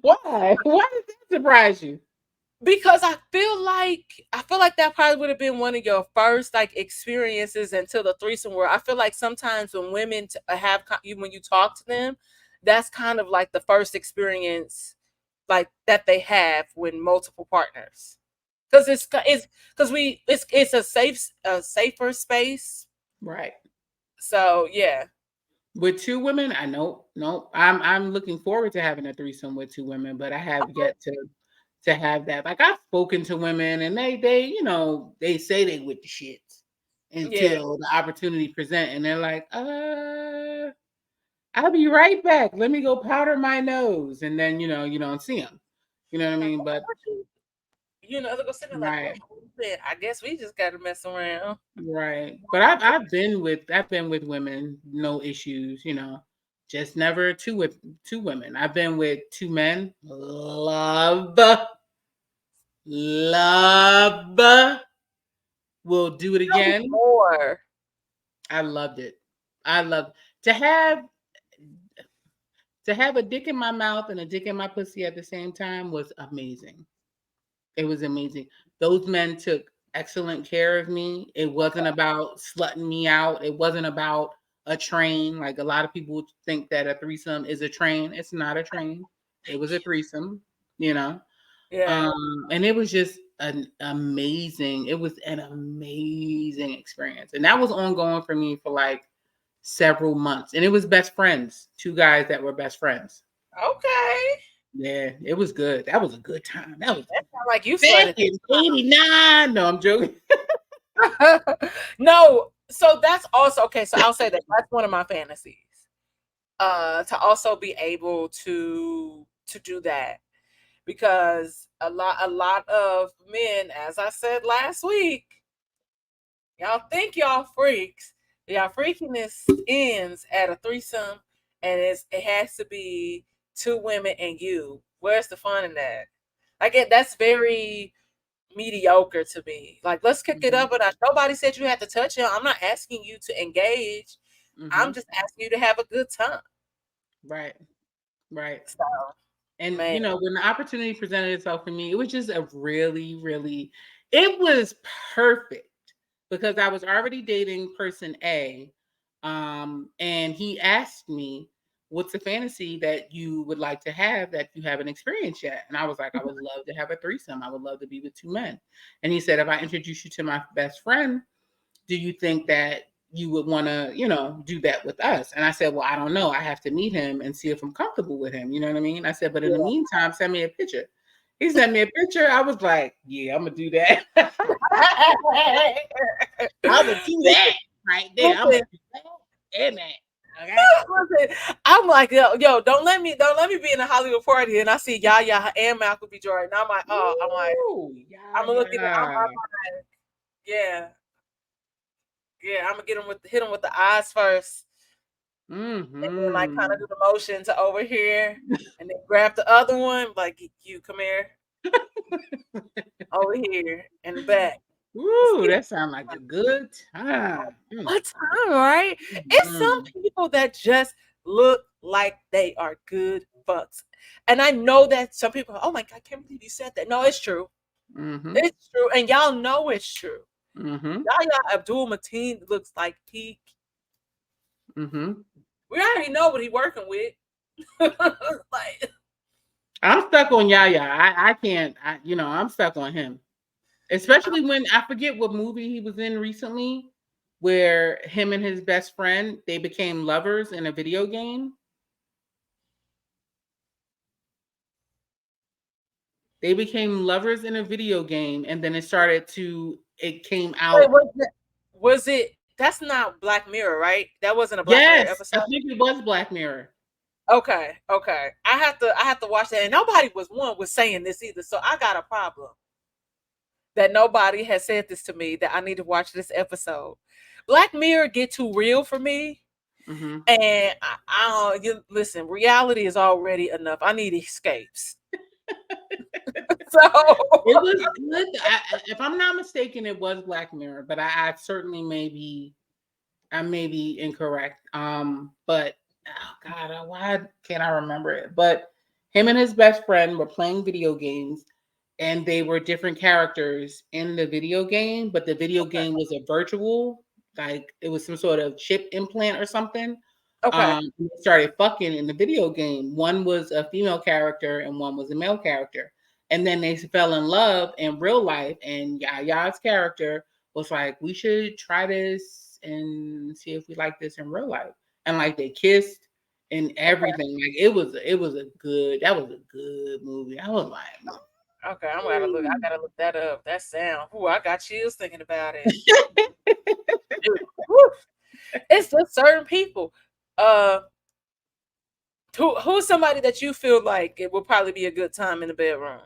Why? Why did that surprise you? Because I feel like that probably would have been one of your first like experiences into the threesome world. I feel like sometimes when women when you talk to them, that's kind of like the first experience like that they have with multiple partners. Because it's a safer space. Right. So yeah, With two women, I know, no. I'm looking forward to having a threesome with two women, but I have yet to have that. Like I've spoken to women and they say they with the shits yeah, until the opportunity present and they're like, I'll be right back. Let me go powder my nose. And then, you don't see them. You know what I like mean? oh, But they're gonna sit there like, right. I guess we just got to mess around. Right. But I've been with women, no issues, just never two women. I've been with two men. Love. We'll do it Tell me again. more. I loved it. I love to have a dick in my mouth and a dick in my pussy at the same time was amazing. It was amazing. Those men took excellent care of me. It wasn't about slutting me out. It wasn't about a train. Like a lot of people think that a threesome is a train. It's not a train. It Thank was a threesome, you know. you. Yeah. And it was just it was an amazing experience. And that was ongoing for me for like several months. And it was best friends, two guys that were best friends. Okay. Yeah, it was good. That was a good time. That was That sounds like you back slutted in '89. No, I'm joking. him. No, so that's also okay. So I'll say that that's one of my fantasies. To also be able to do that because a lot of men, as I said last week, y'all think y'all freaks. Y'all freakiness ends at a threesome, and it has to be two women and you. Where's the fun in that? That's very mediocre to me. Like, let's kick it Mhm, up, but nobody said you had to touch him. I'm not asking you to engage. I'm mhm. just asking you to have a good time. Right, right. So, And man, when the opportunity presented itself for me, it was just a really, really, it was perfect because I was already dating person A. And he asked me, what's a fantasy that you would like to have that you haven't experienced yet? And I was like, I would love to have a threesome. I would love to be with two men. And he said, if I introduce you to my best friend, do you think that you would want to, do that with us? And I said, well, I don't know. I have to meet him and see if I'm comfortable with him. You know what I mean? I said, but in the yeah. meantime, send me a picture. He sent me a picture. I was like, yeah, I'm gonna do that. I would do that. right there. I'm Listen, like, hey man, okay. listen, I'm like, yo, don't let me be in a Hollywood party and I see Yaya and Malcolm B. Jordan. I'm like, oh, Ooh, yeah, I'm gonna look at it. yeah. Yeah, yeah. I'm gonna hit him with the eyes first, and then like kind Mm-hmm. of do the motion to over here, and then grab the other one, like you come here, over here, in the back. Let's Ooh, get it. that sounds like a good time. What time, right? It's some Mm-hmm. people that just look like they are good fucks. And I know that some people, oh my God, I can't believe you said that. No, it's true. Mm-hmm. It's true. And y'all know it's true. Mm-hmm. Yahya Abdul Mateen looks like peak. Mm-hmm. We already know what he working with. Like, I'm stuck on Yaya. I can't. I'm stuck on him. Especially when I forget what movie he was in recently, where him and his best friend they became lovers in a video game. They became lovers in a video game, and then it came wait, out. was it? That's not Black Mirror, right? That wasn't a Black Mirror Yes, I episode. think it was Black Mirror. Okay, okay. I have to watch that. And nobody was saying this either. So I got a problem that nobody has said this to me that I need to watch this episode. Black Mirror get too real for me. Hmm. And I don't you listen, reality is already enough. I need escapes. So It was good. If I'm not mistaken, it was Black Mirror, but I certainly I may be incorrect. But oh God, why can't I remember it? But him and his best friend were playing video games, and they were different characters in the video game. But the video okay, game was a virtual, like it was some sort of chip implant or something. okay, They started fucking in the video game. One was a female character and one was a male character. And then they fell in love in real life. And Yaya's character was like, we should try this and see if we like this in real life. And like they kissed and okay, everything. Like that was a good movie. I was like, okay. I gotta look that up. That sound. Ooh, I got chills thinking about it. Dude, whew. It's just certain people. Uh who's somebody that you feel like it would probably be a good time in the bedroom?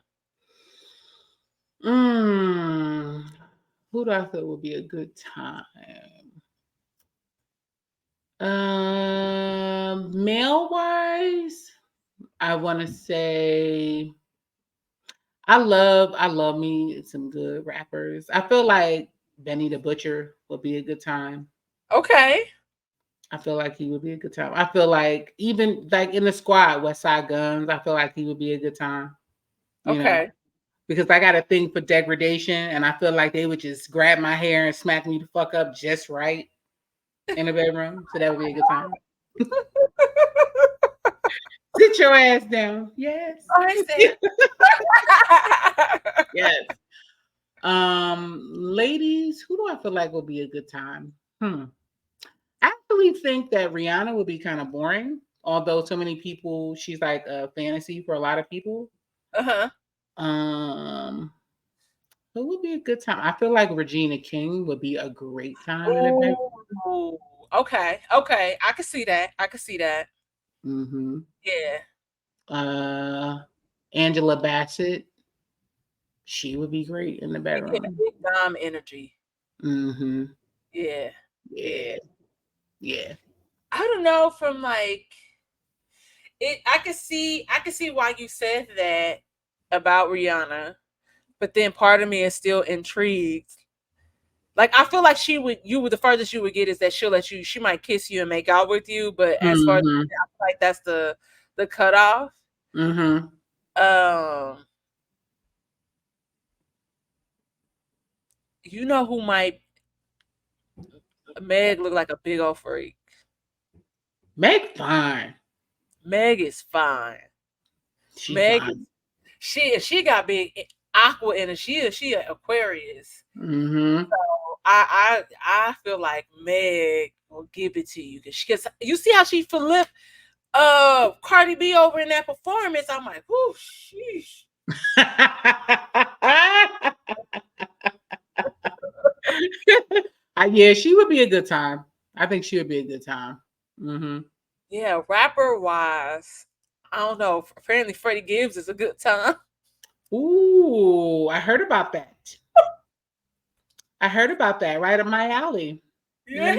mm, who do I think would be a good time? Male wise, I want to say I love me some good rappers. I feel like Benny the Butcher would be a good time. Okay. I feel like he would be a good time. I feel like even like in the squad, West Side Guns, I feel like he would be a good time. You know, Okay. because I got a thing for degradation, and I feel like they would just grab my hair and smack me the fuck up just right in the bedroom. So that would be a good time. Sit your ass down. Yes. I said. Yes. Ladies, who do I feel like will be a good time? I actually think that Rihanna would be kind of boring, although so many people, she's like a fantasy for a lot of people. Uh-huh. Um, who would be a good time? I feel like Regina King would be a great time in a bed. Ooh. Okay. Okay. I can see that. I can see that. Mm-hmm. Yeah. Uh, Angela Bassett, she would be great in the You get a bedroom. big dime energy. Mm-hmm. Yeah. Yeah. Yeah, yeah. I don't know from like it I can see why you said that about Rihanna, but then part of me is still intrigued. Like I feel like the furthest you would get is that she might kiss you and make out with you, but as far as Mm-hmm. I feel like that's the cutoff. Mm-hmm. Um you know who might Meg look like a big old freak. Meg fine. Meg is fine. She Meg is fine. she got big aqua in it. She a Aquarius. Mm-hmm. I feel like Meg will give it to you because you see how she flip Cardi B over in that performance. I'm like, whoo, sheesh. Yeah, she would be a good time. I think she would be a good time. Hmm. Yeah, rapper wise, I don't know. Apparently, Freddie Gibbs is a good time. Ooh, I heard about that. I heard about that. Right up my alley. Yeah.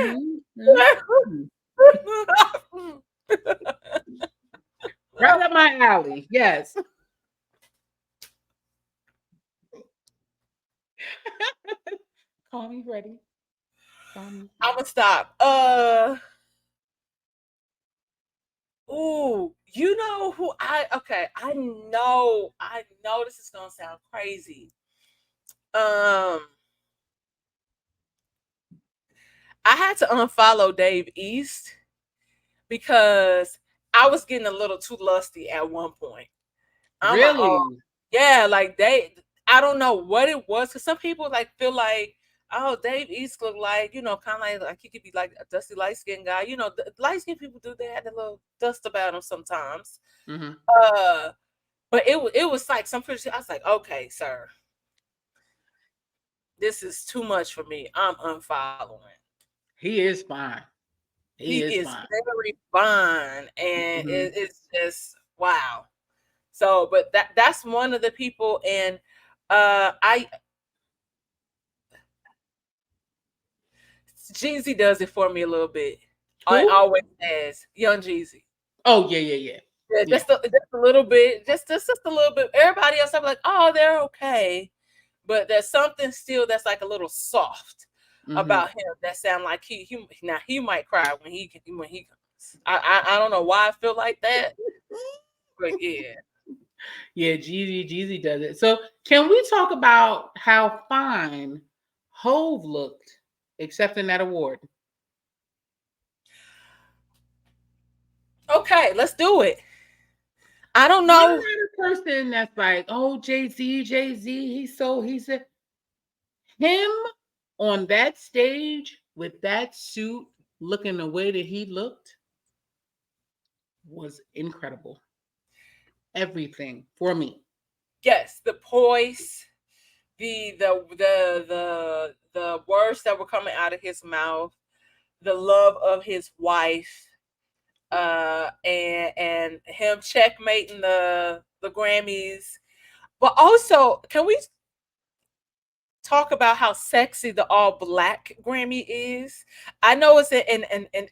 Hmm. Hmm. Right up my alley. Yes. Call me ready. Call me I'm ready. gonna stop. Ooh, you know who I? Okay, I know this is gonna sound crazy. Um, I had to unfollow Dave East because I was getting a little too lusty at one point. I'm like, oh Really? yeah, like I don't know what it was because some people like feel like, oh, Dave East look like kind of like he could be like a dusty light skinned guy. Light skinned people do they have a little dust about them sometimes. Hmm. Uh, but it was like some pretty. I was like, okay, sir, this is too much for me. I'm unfollowing. He is fine. He He is is fine. very fun, and Hmm. it's just wow. So, but that's one of the people, and I Jeezy does it for me a little bit. I Who? always has Young Jeezy. Oh yeah, yeah, yeah, Yeah, yeah. just a little bit, just a little bit. Everybody else, I'm like, oh, they're okay, but there's something still that's like a little soft Hmm. about him that sound like he now he might cry when he comes. I don't know why I feel like that, but yeah. Yeah, Jeezy does it. So can we talk about how fine Hove looked accepting that award? Okay, let's do it. I don't I'm know. not a person that's like, oh, Jay Z, he's a him on that stage with that suit looking the way that he looked was incredible. Everything for me. Yes, the poise, the words that were coming out of his mouth, the love of his wife, and him checkmating the Grammys. But also, can we talk about how sexy the all black Grammy is? I know it's an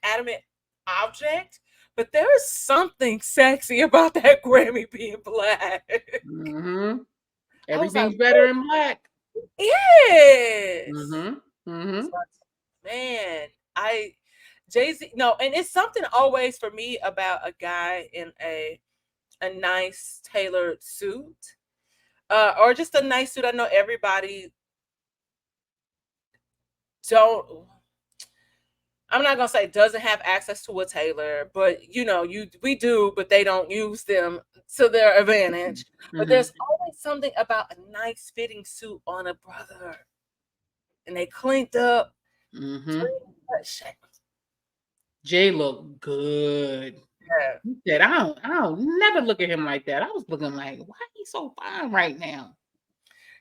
adamant object, but there is something sexy about that Grammy being black. Hmm. I was like, Everything's better in black. yes. Hmm. Hmm. So, man, I Jay Z. No, and it's something always for me about a guy in a nice tailored suit, or just a nice suit. I know everybody don't. I'm not gonna say doesn't have access to a tailor, but we do, but they don't use them to their advantage. But Hmm. there's always something about a nice fitting suit on a brother, and they cleaned up. Hmm. Shit. Jay looked good. Yeah. He said, I don't never look at him like that. I was looking like, why he so fine right now?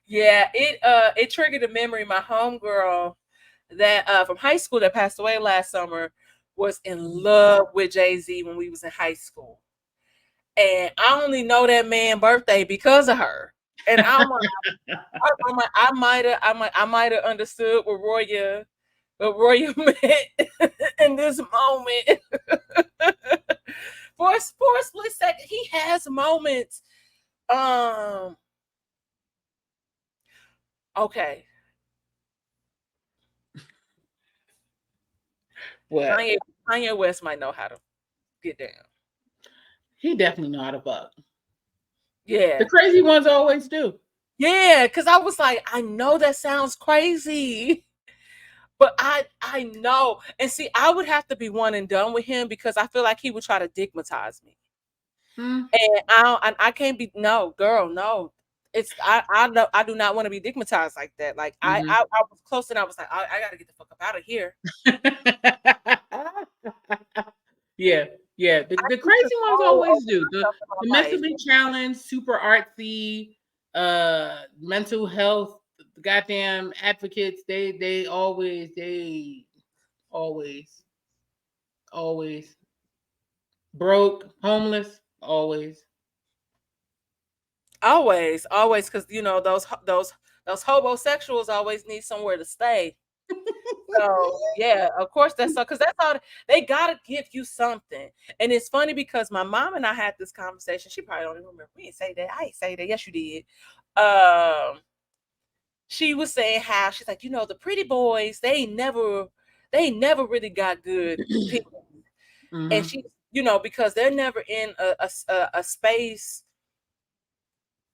Yeah, it triggered a memory. My homegirl that from high school that passed away last summer was in love with Jay-Z when we was in high school. And I only know that man birthday because of her. And I might have understood what Roya meant in this moment. For a split second, he has moments. Um, okay. What? Kanye Kanye West might know how to get down. He definitely know how to fuck. The Yeah. crazy ones always do. Yeah, because I was like, I know that sounds crazy, but I know. And see, I would have to be one and done with him because I feel like he would try to digmatize me. Hmm. And I can't be no, girl, no. I know I do not want to be digmatized like that. Like Hmm. I was close and I was like, I gotta get the fuck up out of here. Yeah, yeah. I The need crazy ones control always over do. myself in The my life. mentally challenged, super artsy, mental health goddamn advocates, always always broke, homeless, always. Always, because those homosexuals always need somewhere to stay. So yeah, of course that's so because that's all they gotta give you something. And it's funny because my mom and I had this conversation. She probably don't even remember. We didn't say that. I ain't say that. Yes, you did. Um, she was saying how she's like, the pretty boys, they never really got good people. And Mm-hmm. she, because they're never in a space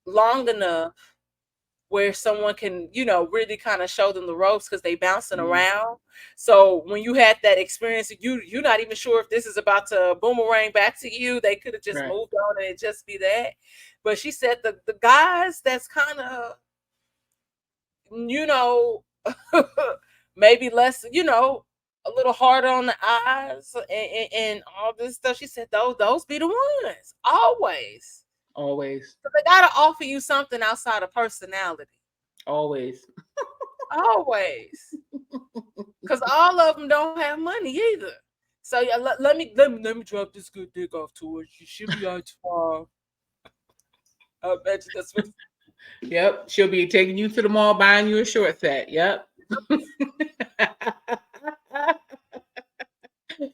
long enough where someone can, really kind of show them the ropes because they bouncing Mm-hmm. around. So when you had that experience, you're not even sure if this is about to boomerang back to you. They could have just Right. moved on and it just be that. But she said the guys that's kind of, you know, maybe less, a little harder on the eyes and all this stuff. She said those be the ones always. Always. So they gotta offer you something outside of personality. Always. Always. Because all of them don't have money either. So yeah, let me drop this good dick off to her. She'll be out tomorrow. I bet you that's what. Yep. She'll be taking you to the mall, buying you a short set. Yep.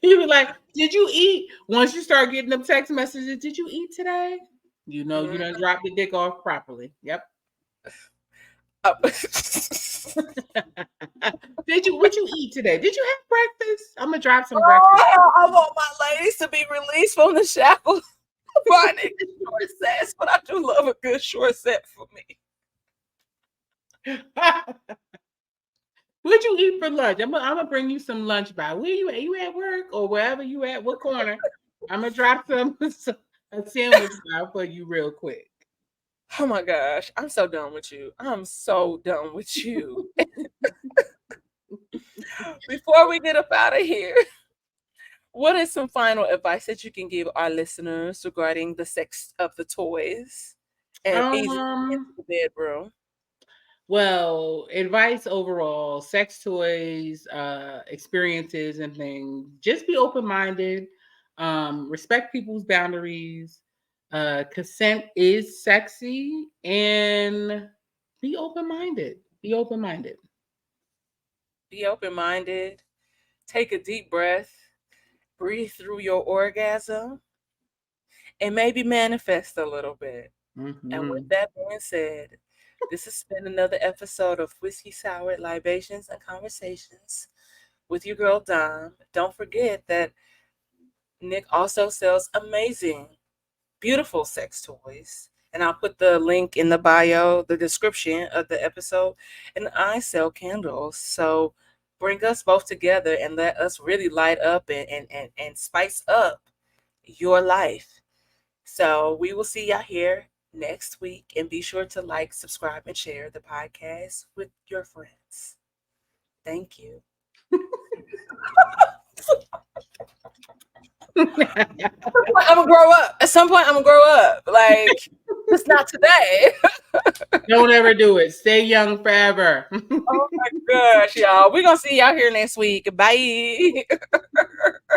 You be like, did you eat? Once you start getting them text messages, did you eat today? You know you Mhm. done dropped the dick off properly. Yep. Uh, Did you what you eat today? Did you have breakfast? I'm gonna drop some breakfast. oh, I want my ladies to be released from the shackles of buying short sets, but I do love a good short set for me. What'd you eat for lunch? I'm gonna bring you some lunch by. Where you at? You at work or wherever you at? What corner? I'm gonna drop a sandwich by for you real quick. Oh my gosh, I'm so done with you. I'm so done with you. Before we get up out of here, what is some final advice that you can give our listeners regarding the sex of the toys and easy into Um, the bedroom? well, advice overall, sex toys, experiences and things. Just be open-minded. Respect people's boundaries. Consent is sexy and be open-minded. Be open-minded. Be open minded, take a deep breath, breathe through your orgasm, and maybe manifest a little bit. And with Hmm. that being said, this has been another episode of Whiskey Sour Libations and Conversations with your girl Dom. Don't forget that Nick also sells amazing, beautiful sex toys. And I'll put the link in the bio, the description of the episode. And I sell candles. So bring us both together and let us really light up and spice up your life. So we will see y'all here next week. And be sure to like, subscribe, and share the podcast with your friends. Thank you. I'm gonna grow up. At some point, I'm gonna grow up. like it's not today. Don't ever do it. Stay young forever. Oh my gosh, y'all. We're gonna see y'all here next week. Bye.